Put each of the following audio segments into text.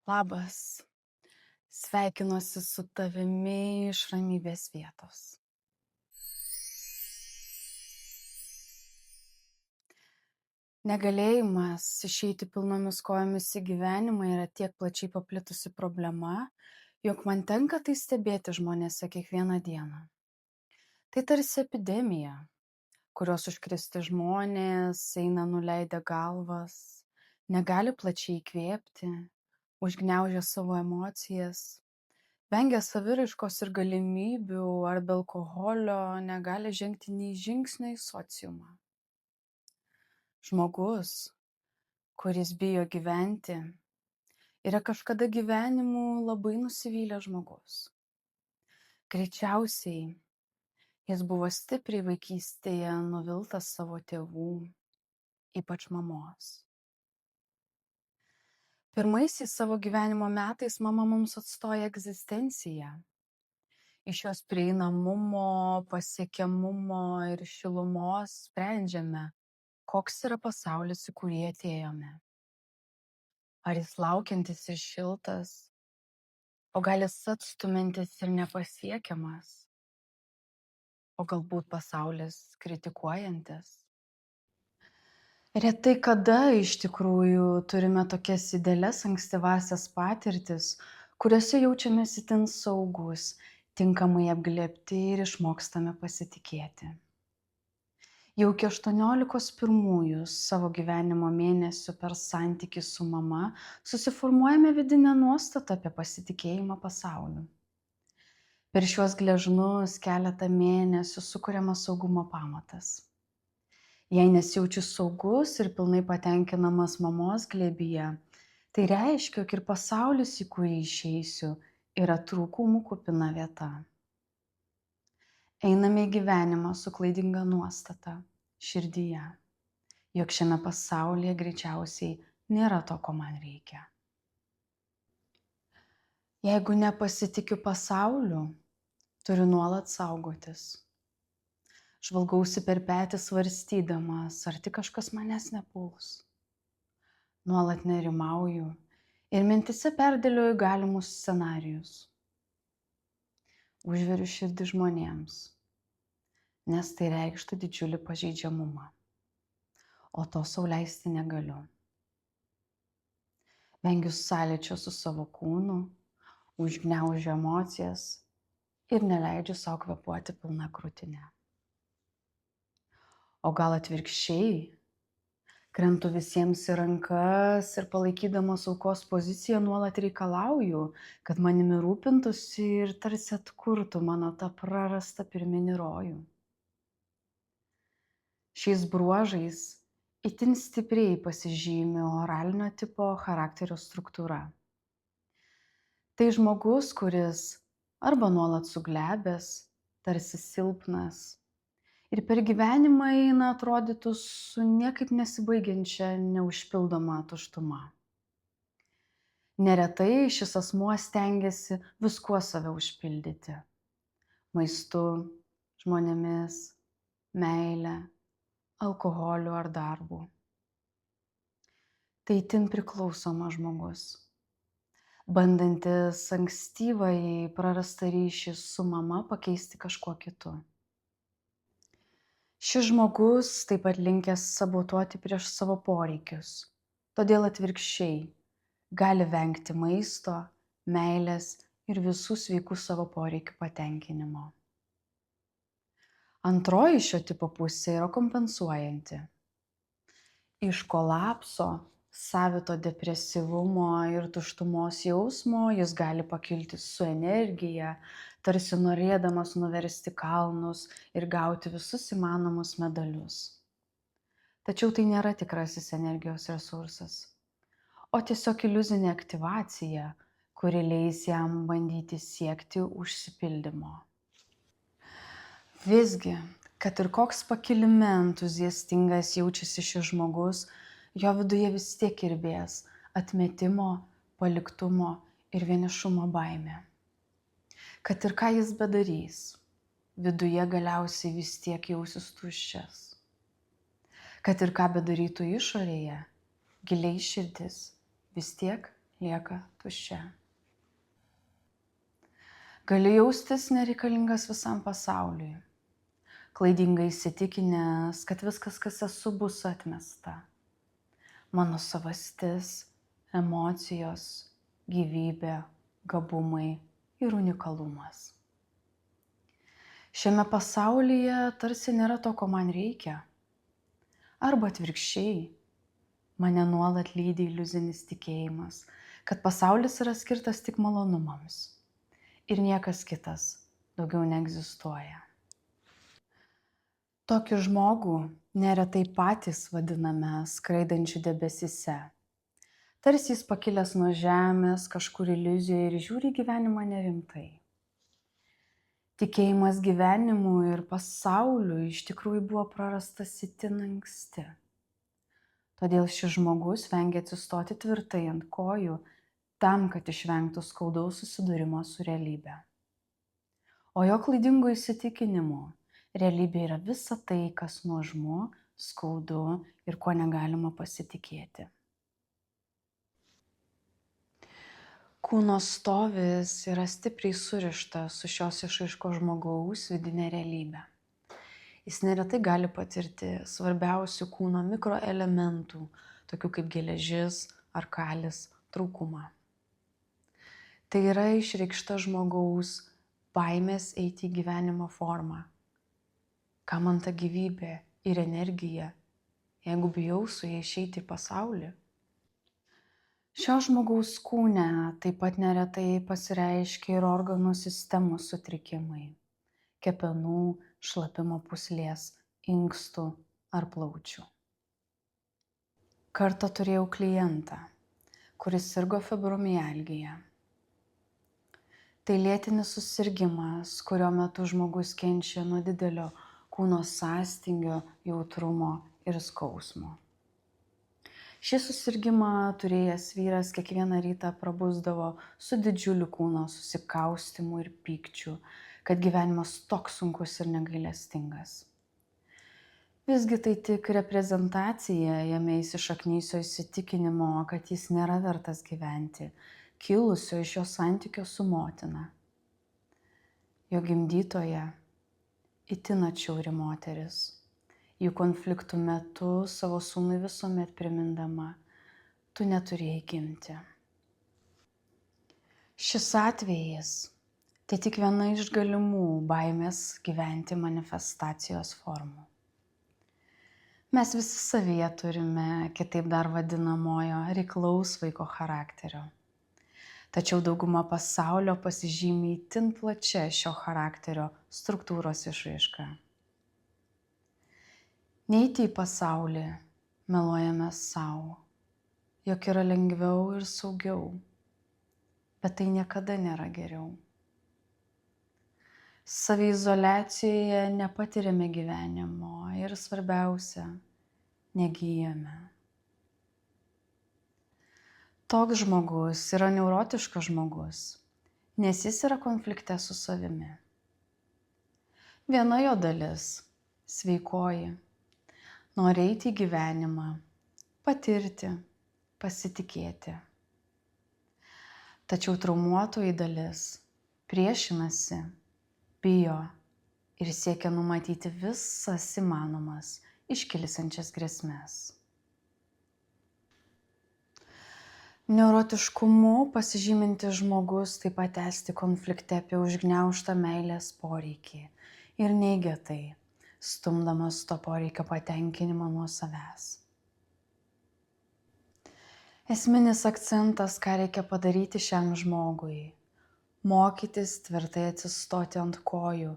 Labas, sveikinuosi su tavimi iš ramybės vietos. Negalėjimas išeiti pilnomis kojomis į gyvenimą yra tiek plačiai paplitusi problema, jog man tenka tai stebėti žmonėse kiekvieną dieną. Tai tarsi epidemija, kurios užkrėsti žmonės eina nuleidę galvas, negali plačiai įkvėpti, užgniaužia savo emocijas. Vengia saviraiškos ir galimybių ar be alkoholio negali žengti nei žingsnio į sociumą. Žmogus, kuris bijo gyventi, yra kažkada gyvenimu labai nusivylęs žmogus. Greičiausiai jis buvo stipriai vaikystėje nuviltas savo tėvų, ypač mamos. Pirmaisiais savo gyvenimo metais mama mums atstoja egzistenciją. Iš jos prieinamumo, pasiekiamumo ir šilumos sprendžiame, koks yra pasaulis, į kurį atėjome. Ar jis laukiantis ir šiltas, o gal jis atstumiantis ir nepasiekiamas, o galbūt pasaulis kritikuojantis. Retai kada iš tikrųjų turime tokias idealias ankstyvąsias patirtis, kuriuose jaučiamės itin saugus, tinkamai apglėbti ir išmokstame pasitikėti. Jau iki 18 pirmųjų savo gyvenimo mėnesių per santykį su mama susiformuojame vidinę nuostatą apie pasitikėjimą pasauliu. Per šiuos gležnus keletą mėnesių sukuriamas saugumo pamatas. Jei nesijaučiu saugus ir pilnai patenkinamas mamos glėbyje, tai reiškia, jog ir pasaulis, į kurį išeisiu, yra trūkumų kupina vieta. Einame į gyvenimą su klaidinga nuostata širdyje, jog šiame pasaulyje greičiausiai nėra to, ko man reikia. Jeigu nepasitikiu pasauliu, turiu nuolat saugotis. Žvalgausi per petį svarstydamas, ar tik kažkas manęs nepuls. Nuolat nerimauju ir mintise perdėlioju galimus scenarijus. Užveriu širdį žmonėms, nes tai reikštų didžiulį pažeidžiamumą, o to sau leisti negaliu. Vengiu sąlyčio su savo kūnu, užgniaužiu emocijas ir neleidžiu savo kvėpuoti pilna krūtine. O gal atvirkščiai, krentu visiems į rankas ir palaikydamas aukos poziciją nuolat reikalauju, kad manimi rūpintųsi ir tarsi atkurtų mano tą prarastą pirminį rojų. Šiais bruožais itin stipriai pasižymi oralinio tipo charakterio struktūra. Tai žmogus, kuris arba nuolat suglebęs, tarsi silpnas, ir per gyvenimą eina atrodytų su niekaip nesibaigiančia neužpildoma tuštuma. Neretai šis asmuo stengiasi viskuo save užpildyti. Maistu, žmonėmis, meile, alkoholiu ar darbu. Tai itin priklausomas žmogus, bandantis ankstyvąjį prarastą ryšį su mama pakeisti kažkuo kitu. Šis žmogus taip pat linkęs sabotuoti prieš savo poreikius, todėl atvirkščiai gali vengti maisto, meilės ir visų sveikų savo poreikių patenkinimo. Antroji šio tipo pusė yra kompensuojanti. Iš kolapso, savito depresyvumo ir tuštumos jausmo jis gali pakilti su energija, tarsi norėdamas nuversti kalnus ir gauti visus įmanomus medalius. Tačiau tai nėra tikrasis energijos resursas, o tiesiog iliuzinė aktyvacija, kuri leis jam bandyti siekti užsipildymo. Visgi, kad ir koks pakilime entuziastingas jaučiasi šis žmogus, jo viduje vis tiek kirbės atmetimo, paliktumo ir vienišumo baimė. Kad ir ką jis bedarys, viduje galiausiai vis tiek jausis tuščias. Kad ir ką bedarytų išorėje, giliai širdis vis tiek lieka tuščia. Gali jaustis nereikalingas visam pasauliui, klaidingai įsitikinęs, kad viskas, kas esu, bus atmesta. Mano savastis, emocijos, gyvybė, gabumai ir unikalumas. Šiame pasaulyje tarsi nėra to, ko man reikia. Arba atvirkščiai, mane nuolat lydi iliuzinis tikėjimas, kad pasaulis yra skirtas tik malonumams ir niekas kitas daugiau neegzistuoja. Tokį žmogų neretai patys vadiname skraidančiu debesyse. Tarsi jis pakilęs nuo žemės kažkur iliuzijoje ir žiūri gyvenimą nerimtai. Tikėjimas gyvenimu ir pasauliu iš tikrųjų buvo prarastas itin anksti. Todėl šis žmogus vengia atsistoti tvirtai ant kojų tam, kad išvengtų skaudaus susidūrimo su realybe. O jo klaidingų įsitikinimų realybė yra visa tai, kas nuožmu, skaudu ir kuo negalima pasitikėti. Kūno stovis yra stipriai surištas su šios išraiškos žmogaus vidinė realybė. Jis neretai gali patirti svarbiausių kūno mikroelementų, tokių kaip geležis ar kalis, trūkumą. Tai yra išreikšta žmogaus baimės eiti į gyvenimo formą. Kam man ta gyvybė ir energija, jeigu bijau su ja išeiti į pasaulį? Šio žmogaus kūne taip pat neretai pasireiškia ir organų sistemos sutrikimai, kepenų, šlapimo pūslės, inkstų ar plaučių. Kartą turėjau klientą, kuris sirgo fibromialgija. Tai lėtinis susirgimas, kurio metu žmogus kenčia nuo didelio kūno sąstingio, jautrumo ir skausmo. Šį susirgimą turėjęs vyras kiekvieną rytą prabusdavo su didžiuliu kūno susikaustimu ir pykčiu, kad gyvenimas toks sunkus ir negailestingas. Visgi tai tik reprezentacija jame įsišaknysio įsitikinimo, kad jis nėra vertas gyventi, kilusio iš jo santykio su motina. Jo gimdytoja itin atšiauri moteris, jų konfliktų metu savo sūnui visuomet primindama, tu neturėjai gimti. Šis atvejis tai tik viena iš galimų baimės gyventi manifestacijos formų. Mes visi savyje turime, kitaip dar vadinamojo, reiklaus vaiko charakterio. Tačiau dauguma pasaulio pasižymi itin plačia šio charakterio struktūros išraiška. Neiti į pasaulį meluojame savo, jog yra lengviau ir saugiau, bet tai niekada nėra geriau. Saviizoliacijoje nepatiriame gyvenimo ir svarbiausia, negyjame. Toks žmogus yra neurotiškas žmogus, nes jis yra konflikte su savimi. Viena jo dalis, sveikoji, nori eiti į gyvenimą, patirti, pasitikėti. Tačiau traumuotoji dalis priešinasi, bijo ir siekia numatyti visas įmanomas iškilsiančias grėsmes. Neurotiškumu pasižymintis žmogus taip pat esti konflikte apie užgniaužtą meilės poreikį ir neigia tai, stumdamas to poreikio patenkinimą nuo savęs. Esminis akcentas, ką reikia padaryti šiam žmogui – mokytis tvirtai atsistoti ant kojų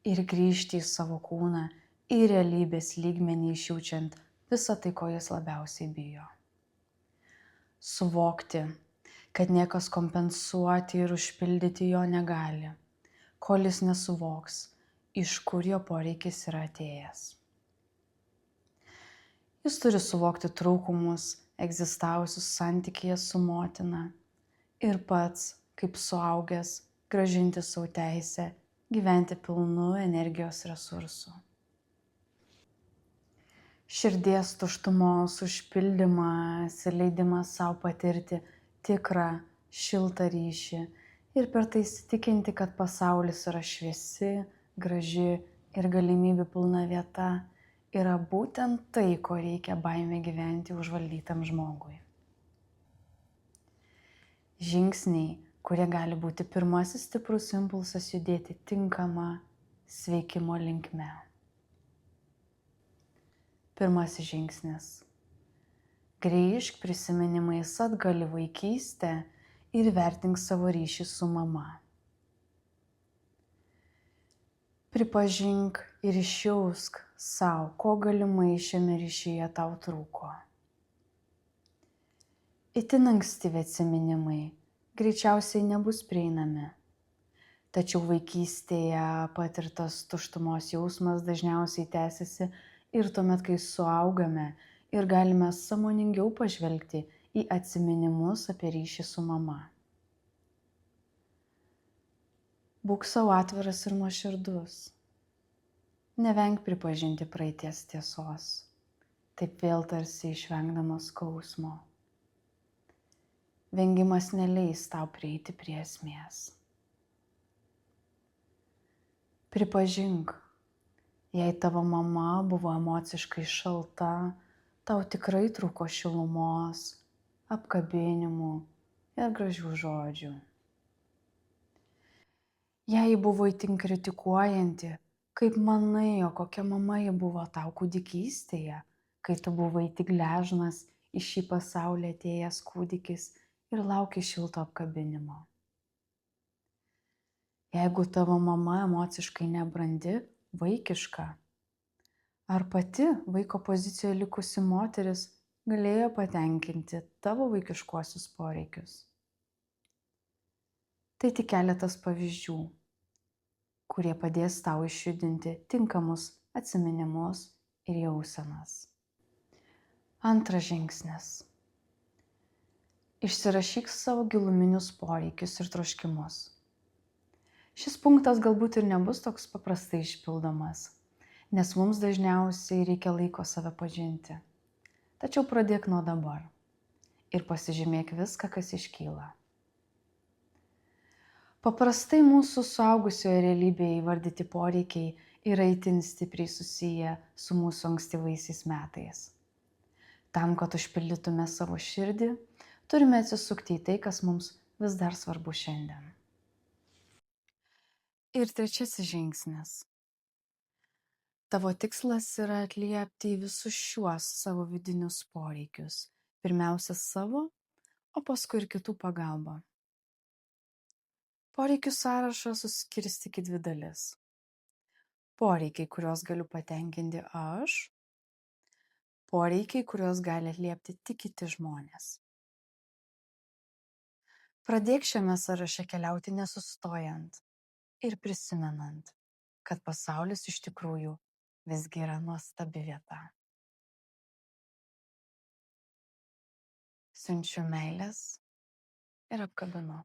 ir grįžti į savo kūną, į realybės lygmenį išjaučiant visą tai, ko jis labiausiai bijo. Suvokti, kad niekas kompensuoti ir užpildyti jo negali, kol jis nesuvoks, iš kur jo poreikis yra atėjęs. Jis turi suvokti trūkumus egzistavusius santykyje su motina ir pats, kaip suaugęs, grąžinti savo teisę gyventi pilnu energijos resursų. Širdies tuštumos užpildymas ir leidimas savo patirti tikrą, šiltą ryšį ir per tai įsitikinti, kad pasaulis yra šviesi, graži ir galimybių pilna vieta, yra būtent tai, ko reikia baimė gyventi užvaldytam žmogui. Žingsniai, kurie gali būti pirmasis stiprus impulsas judėti tinkama sveikimo linkme. Pirmasis žingsnis. Grįžk prisiminimais atgal į vaikystę ir vertink savo ryšį su mama. Pripažink ir išjausk savo, ko galimai šiame ryšyje tau trūko. Itin ankstyvi atsiminimai greičiausiai nebus prieinami, tačiau vaikystėje patirtas tuštumos jausmas dažniausiai tęsiasi ir tuomet, kai suaugame ir galime sąmoningiau pažvelgti į atsiminimus apie ryšį su mama. Būk savo atviras ir nuoširdus. Nevenk pripažinti praeities tiesos, taip vėl tarsi išvengdamas skausmo. Vengimas neleis tau prieiti prie esmės. Pripažink, jei tavo mama buvo emociškai šalta, tau tikrai trūko šilumos, apkabinimų ir gražių žodžių. Jei ji buvo itin kritikuojanti, kaip manai, o kokia mama ji buvo tau kūdikystėje, kai tu buvai tik gležnas į šį pasaulį atėjęs kūdikis ir lauki šilto apkabinimo. Jeigu tavo mama emociškai nebrandi, vaikiška, ar pati vaiko pozicijoje likusi moteris galėjo patenkinti tavo vaikiškuosius poreikius? Tai tik keletas pavyzdžių, kurie padės tau išjudinti tinkamus atsiminimus ir jausenas. Antras žingsnis. Išsirašyk savo giluminius poreikius ir troškimus. Šis punktas galbūt ir nebus toks paprastai išpildomas, nes mums dažniausiai reikia laiko save pažinti. Tačiau pradėk nuo dabar ir pasižymėk viską, kas iškyla. Paprastai mūsų suaugusiojo realybėje įvardyti poreikiai yra itin stipriai susiję su mūsų ankstyvaisiais metais. Tam, kad užpildytume savo širdį, turime atsisukti į tai, kas mums vis dar svarbu šiandien. Ir trečiasis žingsnis. Tavo tikslas yra atliepti į visus šiuos savo vidinius poreikius. Pirmiausia savo, o paskui ir kitų pagalba. Poreikių sąrašą suskirstyk į 2 dalis. Poreikiai, kuriuos galiu patenkinti aš. Poreikiai, kuriuos gali atliepti tik kiti žmonės. Pradėk šiame sąraše keliauti nesustojant ir prisimenant, kad pasaulis iš tikrųjų visgi yra nuostabi vieta. Siunčiu meilės ir apkabinu.